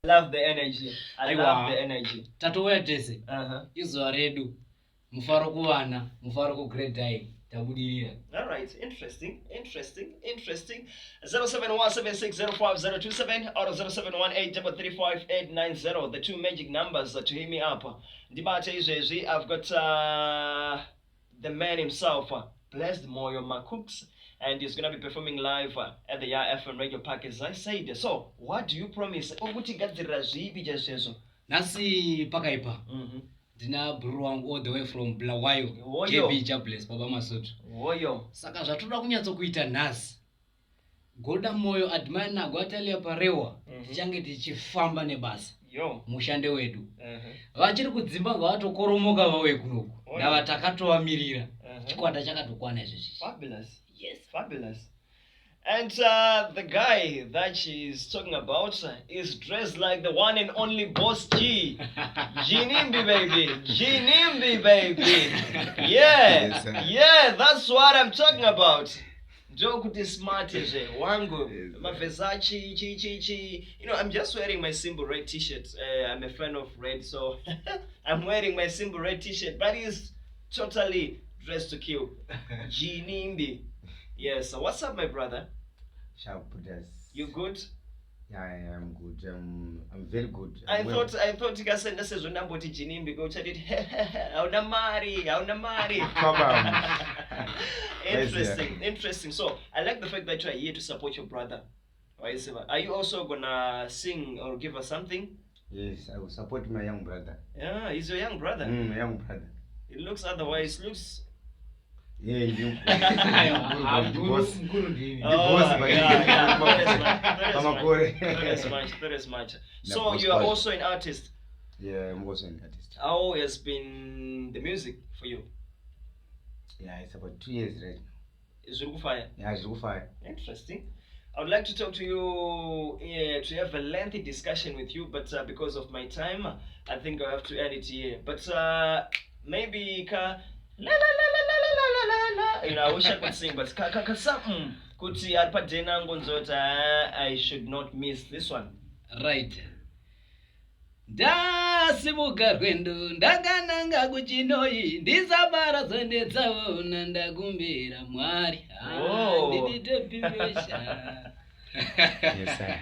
Love the energy. I love the energy. Tatuwetese. Izo redu. Mufaro kuwana, mufaro ku great time. Tabudirira. All right, interesting. 0717605027 or 0718335890. The two magic numbers to hit me up. Debate is I've got the man himself, Blessed Moyo Makooks, and he's gonna be performing live at the FM Radio Park, as I said. So, what do you promise? Nasi pakaipa. Dina Bruang all the way from Blawayo. JB JahBless, babaMasuit. Moyo. Saka zvatoda kunyatso kuita nasi. Goda Moyo admana gwatalia parewa. Tichange tichifamba nebasa. Yo. Mushande wedu. Vachiri kudzimba ngavatokoromoka vawe kunoku. Na vatakatovamirira. Chikwata chakatokwana izvezvi. Fabulous. Yes. Fabulous. And the guy that she's talking about is dressed like the one and only Boss G. Jinimbi, baby. Jinimbi, baby. Yeah. Yeah, that's what I'm talking about. Jokuti smart wangu. My Versace, chi. You know, I'm just wearing my simple red t-shirt. I'm a fan of red, so I'm wearing my simple red t-shirt. But he's totally dressed to kill. Jinimbi. Yes, so what's up, my brother? You good? Yeah, I am good. I'm very good. I thought you guys said this is when I'm going to Jinim because I did Auna Mari. Interesting. So I like the fact that you are here to support your brother. Are you also gonna sing or give us something? Yes, I will support my young brother. Yeah, he's your young brother. My young brother. It looks otherwise. Looks. Yeah, you. That is much. So you are also an artist. Yeah, I'm also an artist. How has been the music for you? Yeah, it's about 2 years right now. Is Fire? Yeah, it's Fire. Interesting. I would like to talk to you, to have a lengthy discussion with you, but because of my time, I think I have to end it here. But maybe la. You know, I wish I could sing, but something kuti arpadena ngonzota I should not miss this one. Right. Ndasimuka kwendo ndakananga kuchinoyi ndisabara zonde dzawo nandakumbira Mwari. Nditopimesha. Yes, sir.